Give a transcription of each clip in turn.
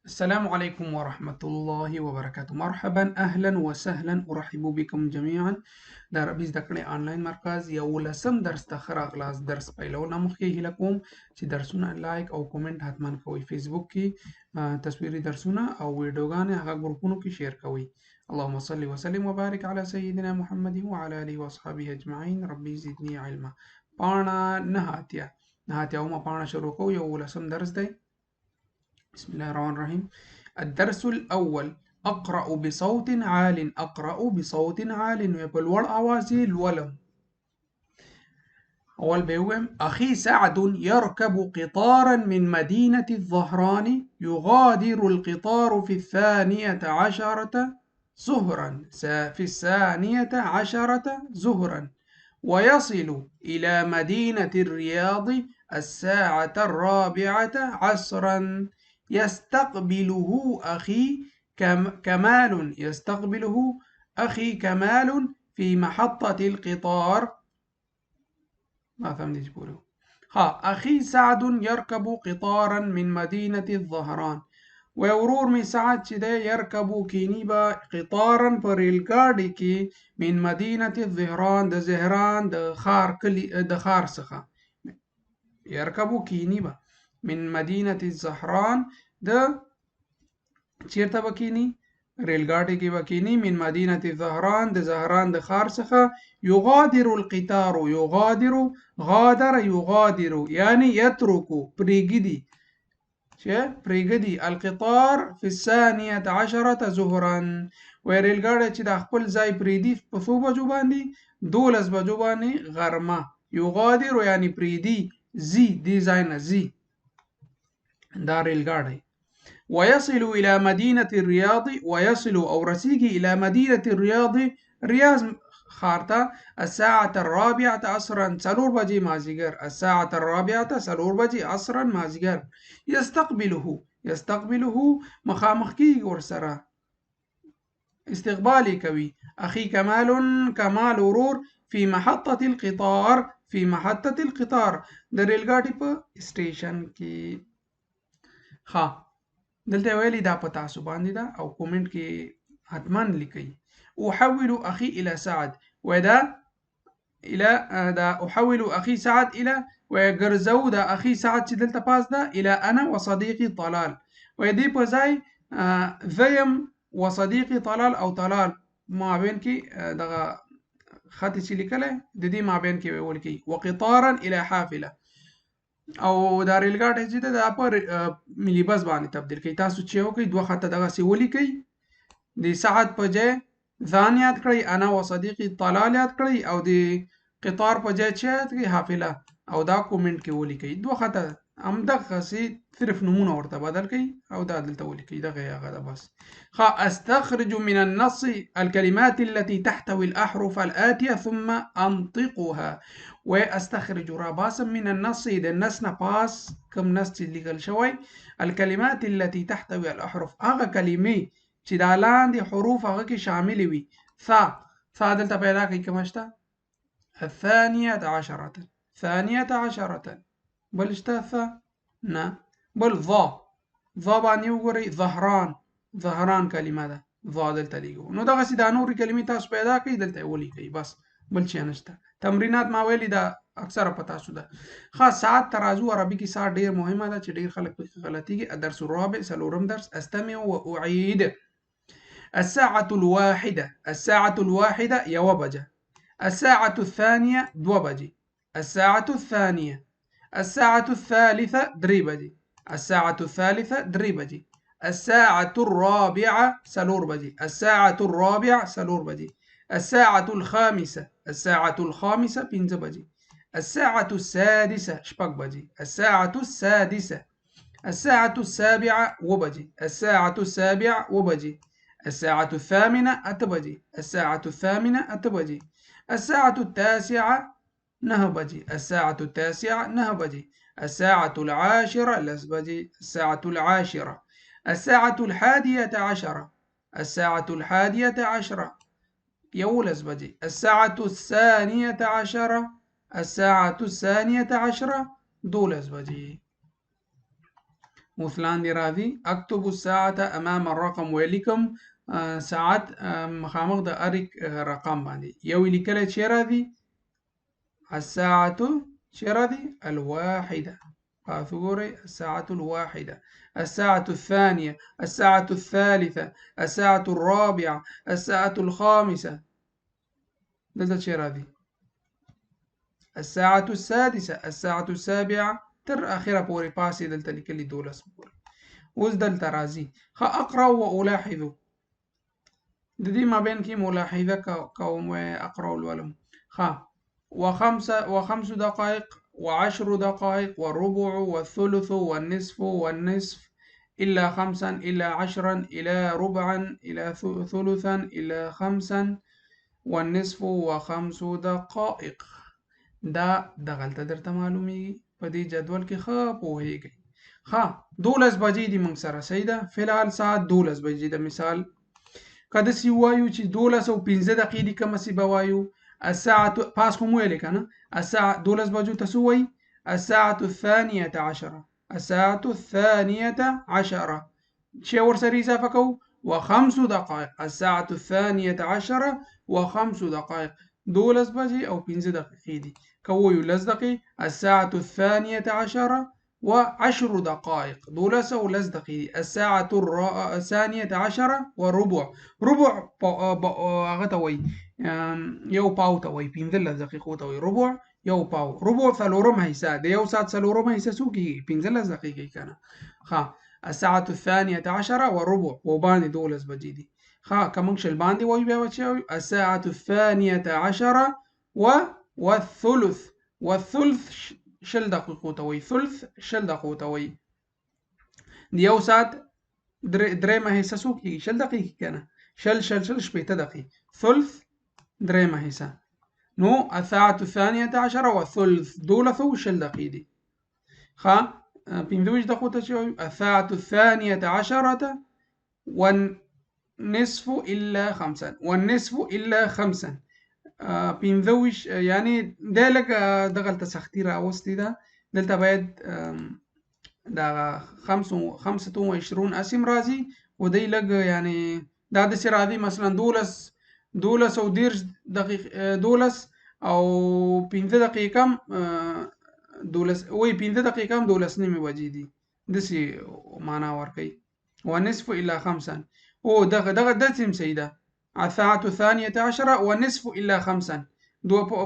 السلام عليكم ورحمة الله وبركاته. مرحبا أهلا وسهلا، أرحب بكم جميعا. د عربي زده کړې آنلاین مرکز 11 درس ته ښه راغلاست. درس پیلونه مخکې هیله کوم چې درسونه لایک او کومنټ حتما کوئ. فیسبوک کې تصویري درسونه او ویډیوګانې هغه ګروپونو کې شیر کوئ. اللهم صل وسلم وبارك على سيدنا محمد وعلى آله وأصحابه أجمعين. ربي زدني علما. پاڼه نهاتیاومه پاڼه شروع کوو. 11 درس دی. بسم الله الرحمن الرحيم. الدرس الأول أقرأ بصوت عال. أقرأ بصوت عال وبالور أوازي الولم. أول بيوم أخي سعد يركب قطارا من مدينة الظهران، يغادر القطار في 12 ظهرا في 12 ظهرا، ويصل إلى مدينة الرياض 4 عصرا. يستقبله أخي كمال في محطة القطار. ما فهمتش بقوله. أخي سعد يركب قطارا من مدينة الظهران. وورور می سعد چې دی يركب کینی با قطارا پر ریلګاډي کې من مدينة الظهران د زهران د خار څخه. يركب کینی با من مدينة الزهران د چیرته بکینی ریلګاډي کې بکینی من مدينة الزهران د زهران د خار څخه. يغادر القطار غادر يغادر یعنی يترك پریګدي القطار في 12 ظهرا. و ریلګاډي چې د خپل ځای پریدي په څو بجو باندې 12 بجو باندې غرمه. يغادر یعنی پریدي زی دی ځای نه زی دا ریلګاډي. ويصل إلى مدينة الرياض ويصل أو رسيجي إلى مدينة الرياض رياض خارتا 4 عصرا سلور بجي مازيگر 4 سلور بجي عصرا مازيگر. يستقبله مخامخكي ورسرا استقبالي كوي أخي كمال ورور في محطة القطار در ریلګاډي په سټیشن کې. دلته ویلي دا په تاسو باندې ده او کومنټ کې حتما لیکئ. احول اخي الى سعد ودا الى دا احول اخي سعد الى وګرځو دا اخي سعد چې دلته پاس ده الى انا وصديقي طلال. و دې په ځای ذیم وصديقي طلال او طلال مابین کې دغه خط چې لیکلی د دې مابین کې ویل کی. وقطارا الى حافله او دا ریلګاډي چې دا په ملي بس باندې تبدیل کوي. تاسو چې وکړئ دوه خطه دغه سی ولیکئ. د سعد په ځای ځان یاد کړئ، انا و صدیقي طلال یاد کړئ او د قطار په ځای چې یاد کړئ حافله او دا کومنټ کې ولیکئ. دوه خطه همدغه سی صرف نمونه ورته بدل کړئ او دا دلته ولیکئ. دغه هغه ده بس. استخرج من النص الكلمات التي تحتوي الأحرف الآتية ثم أنطقها. واستخرج راباسا من النص د النص نه پاس کوم نص چې لیکل شوی الكلمات التي تحتوي الأحرف هغه کلمې چې د لاندې حروف هغه کې شامل وي. ثا دلته پیدا کوي کوم شته 12 بل شته ثا نه بل ظا باندې وګورئ. ظهران کلمه ده ظا دلته لیکو. نو دغه سي دا نورې کلمې تاسو پیدا کړئ دلته ولیکئ بس بل څه نشته. تمرینات ما ویلي دا اکثره پتا شو ده. ساعت ترازو عربي کې ساعت ډیر مهمه ده چې ډیر خلک په غلطيږي. الدرس الرابع سلورم درس. استمع واعيد. الساعة الواحدة يو بجة. الساعة الثانية دو بجي. الساعة الثانية. الساعة الثالثة دري بجي. الساعة الثالثة دري بجي. الساعة الرابعة سلور بجي. الساعة الرابعة سلور بجي. الساعة الخامسة بنز بجي. الساعة السادسة شبك بجي. الساعة السادسة. الساعة السابعة وبجي. الساعة السابعة وبجي. الساعة الثامنة أتبجي. الساعة الثامنة أتبجي. الساعة التاسعة نهبجي. الساعة التاسعة نهبجي. الساعة العاشرة لسبجي. الساعة العاشرة. الساعة 11 الساعة 11 يولس بجي. الساعة 12 الساعة 12 دولس بجي. اوس لاندې راځي اکتب الساعة امام الرقم ولیکم ساعت مخامخ د اریک رقم باندې یو لیکلی چې راځي الساعة چې راځي الواحدة تاسو ګورئ الساعة الواحدة الساعة الثانية الساعة الثالثة الساعة الرابعة الساعة الخامسة دلته چې راځي الساعة السادسة الساعة السابعة تر آخره پورې پاسې دلته لیکلي 12 پورې اوس دلته راځي اقرأ والاحظ د دې مابین کې ملاحظه کوم اقرأ ولولم وخمس دقائق وعشر دقائق والربع والثلث والنصف إلا خمسا إلا عشرا إلا ربعا إلا ثلثا إلا خمسا والنصف وخمس دقائق دا دغلطه درته معلومیږي په دې جدول کې ښه پوهیږئ 12 بجې دي موږ سره صحیح ده فی الحال ساعت 12 بجې ده مثال کده سی وایو چې 12 او 15 دقیقې دي کوم سی بوایو الساعة پاس کوم ویل کنه الساعة 12 بجو تاسو وای الساعة الثانية عشرة الساعة الثانية عشرة چې ورسره اضافه کو وخمس دقائق الساعة الثانية عشرة وخمس دقائق 12 بجې او 15 دقیقې دي کوو لس دقیقې الساعة الثانية عشرة و10 دقائق 12 او لس دقیقې الساعة الثانية عشرة وربع ربع هغه ته وای یو پاو ته وای 15 دقیقو ته وای ربع یو پاو ربع څلورم حصہ د یو ساعت څلورم حصہ څو کیږي 15 دقیقې کنه الساعة الثانية عشرة وربع وباندې 12 بجې دي کوم شل باندې وای بیا چې الساعة الثانية عشرة والثلث شل دقیقو ته وای ثلث شل دقیقو ته وای د یو ساعت درېمه حصہ څو کیږي شل دقیقې کنه شل شپېته دقیقې ثلث درېمه حصہ نو الساعة الثانية عشرة والثلث 12 او شل دقیقې دي پنځه دقیقو ته چې الساعة الثانية عشرة والنصف إلا خمسا پنځه یعنی دا لږ دغلته سختي راوستې ده دلته باید دا 25 اسم راځي و دی لږ یعنی دا داسې راځي مثلا 12 او 10 دقیقې 12 او 15 دقیقې کم 12 وای 15 دقیقې کم 12 نیمه بجې دي داسې معنا ورکوي ونصف إلا خمسا او دغه داسې صحیح ده الساعة الثانية عشرة والنصف إلا خمسا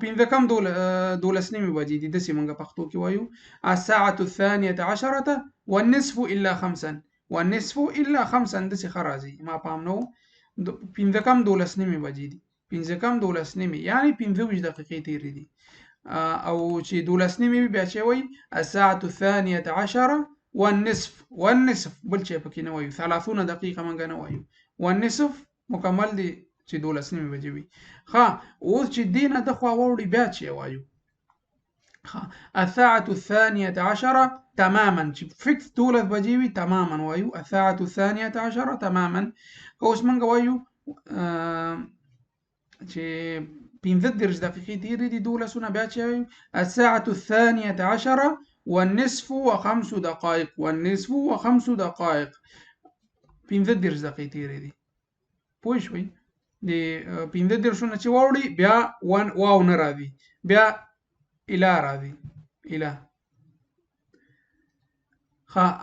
پنځه کم 12 نیمه بجې دي داسې موږ پښتو کې وایو الساعة الثانية عشرة والنصف إلا خمسا داسې ښه راځي ما پام نه و پنځه کم 12 نیمه بجې دي پنځه کم 12 نیمه یعنی 15 دقیقې تیرې دي او چې 12 نیمه بیا چې وایي الساعة الثانية عشرة والنصف بل چې پکې نه وایو 30 دقیقه موږ نه وایو والنصف مکمل دي چې 12 نیمه بجې وي اوس چې دینه د خوا وړي بیا چې وایو الساعة الثانية عشرة تماما چې فکس 12 بجې وي تماما وایو الساعة الثانية عشرة تماما اوس موږ وایو چې 15 دقیقې تیرې دي 12 بیا چې وایو الساعة الثانية عشرة والنصف وخمس دقائق 15 دقیقې تیرې دي پوه شوي د 15 چې واوړي بیا واو نه راځي بیا اله راځي اله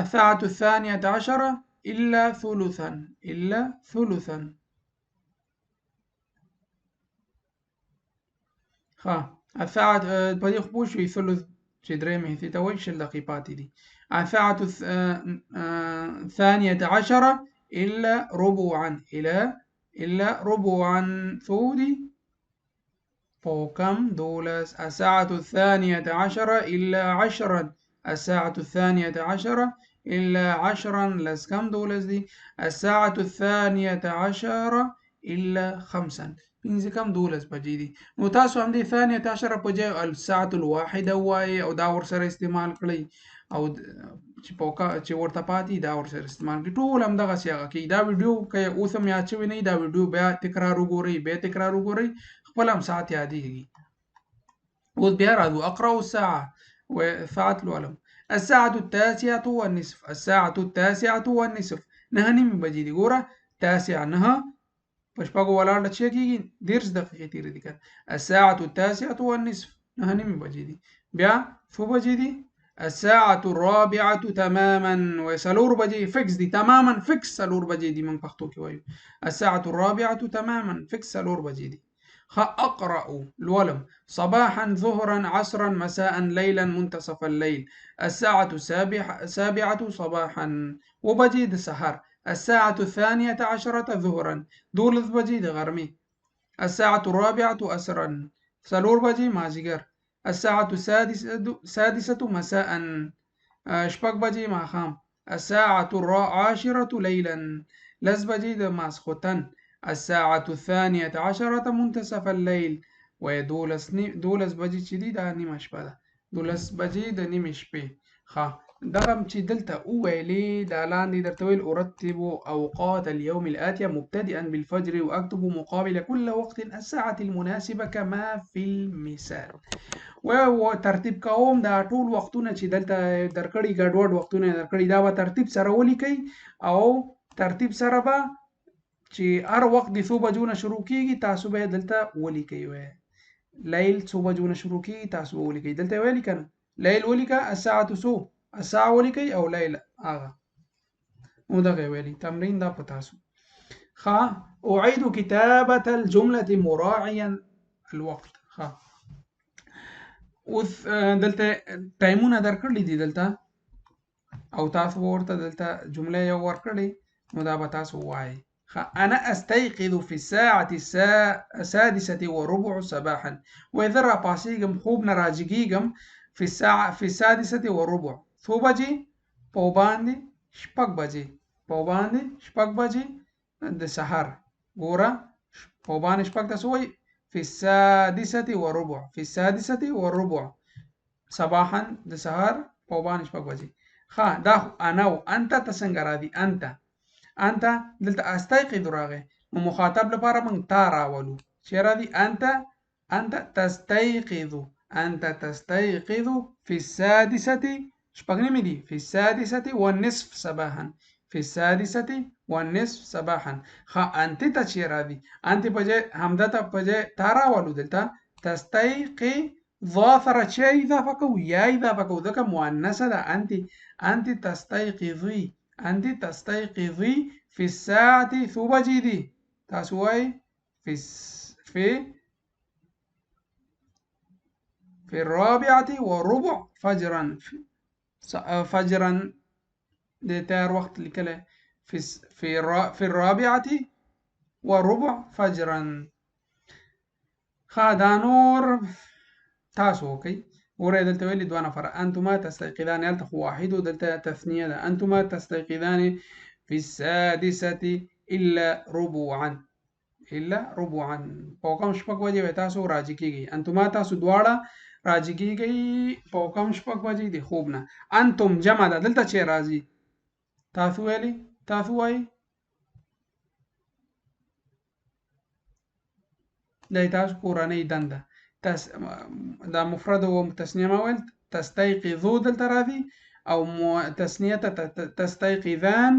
الساعة الثانية عشرة إلا ثلثا الساعة په دې خو پوه شوي ثلث چې درېیمې حصې ته وایي شل دقیقې پاتې دي الساعة الثانية عشرة إلا ربعا ثودي فوكم دولس الساعة الثانية عشرة إلا عشرا الساعة الثانية عشرة إلا عشرا لسكم دولس دي الساعة الثانية عشرة إلا خمسا پنځه کم 12 بجې دي نو تاسو هم د ثانیه عشره په ځای الساعة الواحده وایي او دا ورسره استعمال کړئ او چې ورته پاتې دا ورسره استعمال کړئ ټول همدغسې هغه کوي دا ویډیو که اوس هم یاد شوی نه وي دا ویډیو بیا تکرار وګورئ خپل هم ساعت یادېږي اوس بیا راځو اقرأ الساعة ساعت لولم الساعة التاسعة والنصف، الساعة التاسعة والنصف، نهه نیمې بجې دي. ګوره تاسع نهه په شپږو ولاړ له چې کېږي 10 دقیقې تېرې دي. الساعة التاسعة والنصف، نهه نیمې بجې دي. بیا څو بجې دي؟ الساعة الرابعة تماما، وڅلور بجې فکس دي، تماما فکس څلور بجې دي، موږ پښتو کې وایو الساعة الرابعة تماما فکس څلور بجې دي. أقرأ لولم صباحا ظهرا عصرا مساء ليلا منتصف الليل. الساعة السابعة صباحا وبجې د سحر. الساعة الثانية عشرة ظهرا دولس بجې د غرمې. الساعة الرابعة عصرا څلور بجې مازدیګر. الساعة السادسة مساء شپږ بجې ماښام. الساعة العاشرة ليلا لس بجې د ماسخوتن. الساعة الثانية عشرة منتصف الليل و دولس بجې چې دي دا نیمه شپه ده، دولس بجې د نیمې شپې. ښه دغه چې دلته وویلې دا لاندې درته ویل أرتب أوقات اليوم الآتية مبتدئا بالفجر وأكتب مقابل كل وقت الساعة المناسبة كما في المثال. و ترتیب کوم دا ټول وختونه چې دلته درکړي ګډوډ وختونه درکړي دا به ترتیب سره ولیکئ او ترتیب سره به چې هر وخت د څو بجو نه شروع کیږي تاسو به دلته ولیکئ. لیل څو بجو نه شروع کیږي تاسو به ولیکئ. دلته ویلي کنه لیل ولیکه الساعة څو الساعة ولیکئ او لیل هغه نو دغه ویلي تمرین دا په تاسو. ښه أعيد كتابة الجملة مراعيا الوقت. ښه اوس دلته ټایمونه درکړي دي دلته او تاسو ورته دلته جمله یو ورکړي نو دا به تاسو وایي. أنا أستيقظ في الساعة السادسة وربع صباحا. وإذا راپاسېږم خوب نه راجګېږم في السادسة وربع څو بجې په باندې شپږ بجې په باندې شپږ بجې د سحر. ګوره په باندې شپږ ته څه وایي في السادسة وربع في السادسة وربع صباحا د سحر په باندې شپږ بجې. ښه دا انا او انت ته څنګه راځي؟ انت دلته استيقظ راغی نو مخاطب لپاره موږ تا راولو چې راځي انت تستيقظ في السادسة شپږ نیمې دي في السادسة والنصف صباحا في السادسة والنصف صباحا. ښه انت ته چې راځي انت په ځای همدا ته په ځای تا راولو دلته تستيقظ سره چې اضافه کوو یا اضافه کوو ځکه مؤنثه ده. انت تستيقظي في الساعة څو بجې دي تاسو وایي في الرابعة وربع فجرا فجرا د تیار وخت لیکلی في الرابعة وربع فجرا. ښه دا نور تاسو وکئ. ګورئ دلته ویلي دوه نفره انتما تستيقظان هلته خو واحد و دلته تثنیه ده. انتما تستيقظان في السادسة إلا ربعا په کم شپږ بجې به تاسو راجع کیږئ. انتما تاسو دواړه راجع کیږئ په کم شپږ بجې د خوب نه. انتم جمع ده دلته چې راځي تاسو ویلي تاسو وایي دا تاسو کورنۍ دنده دا مفرد او تثنیه ما ویل تستيقظو دلته راځي او تثنیه تستيقظان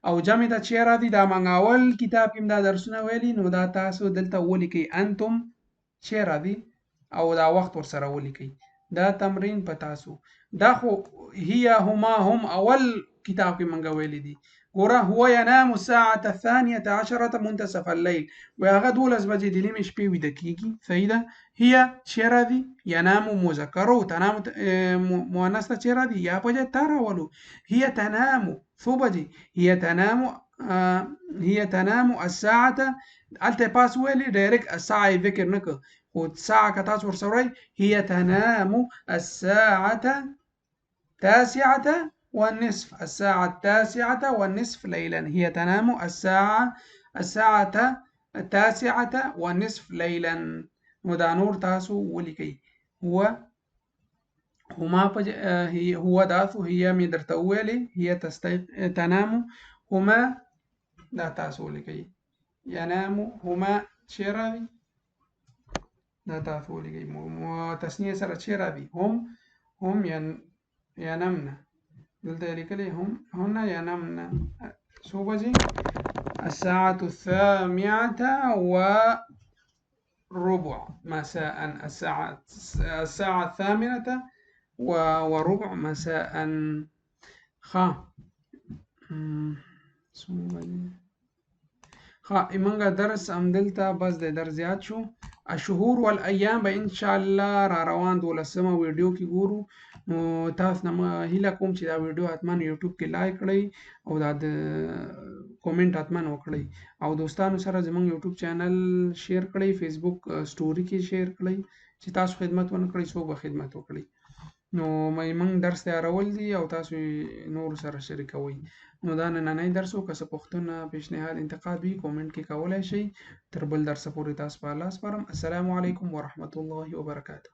او جمع ته چې راځي دا موږ اول کتاب کې دا درسونه ویلي نو دا تاسو دلته ولیکئ انتم چې راځي او دا وخت ورسره ولیکئ. دا تمرین په تاسو دا خو هي هما هم اول کتاب کې موږ ویلي دي. ګوره هو ينام الساعة الثانية عشرة منتصف الليل و هغه 12 بجې د نیمې شپې ویده کیږي. صحیح ده. هي چې راځي ينام مذکر او تنام مؤنث ته چې راځي یا په ځای تا راولو هي تنام څو بجې هي تنام الساعة هلته پاس ویلي ډایرکټ الساعة یې ذکر نه کړ خو ساعة که تاسو ورسره وایئ هي تنام الساعة التاسعة والنصف الساعة التاسعة والنصف ليلا. هي تنام الساعة التاسعة والنصف ليلا. نو دا نور تاسو ولیکئ. هما هو تاسو هي مې درته وویلې هي تنام هما دا تاسو ولیکئ. ينام هما چې راځي دا تاسو ولیکئ. تثنیه سره چې راځي هم ينمن دلته یې لیکلي هنا ينامن څو بجې؟ الساعة 8:03 مساء. الساعة 8:03 مساء. ښه څو بجې؟ ښه زمونږ درس همدلته بس دی، درس زیات شو. الشهور والایام به ان شاء الله را روان 12مه ویډیو کې ګورو. نو تاسو نه هیله کوم چې دا ویډیو حتما یوټیوب کې لایک کړئ او دا د کومنټ حتما وکړئ او دوستانو سره زمونږ یوټیوب چینل شیر کړئ، فیسبوک سټوري کې شیر کړئ چې تاسو خدمت ونه کړئ څوک به خدمت وکړي. نو موږ درس تیارول دي او تاسو نور سره شریکوئ. نو دا نننی درس و، که څه پوښتنه پیشنهاد انتقاد وي کومنټ کې کولی شئ. تر بل درسه پورې تاسو په الله سپارم. السلام علیکم ورحمة الله وبرکاته.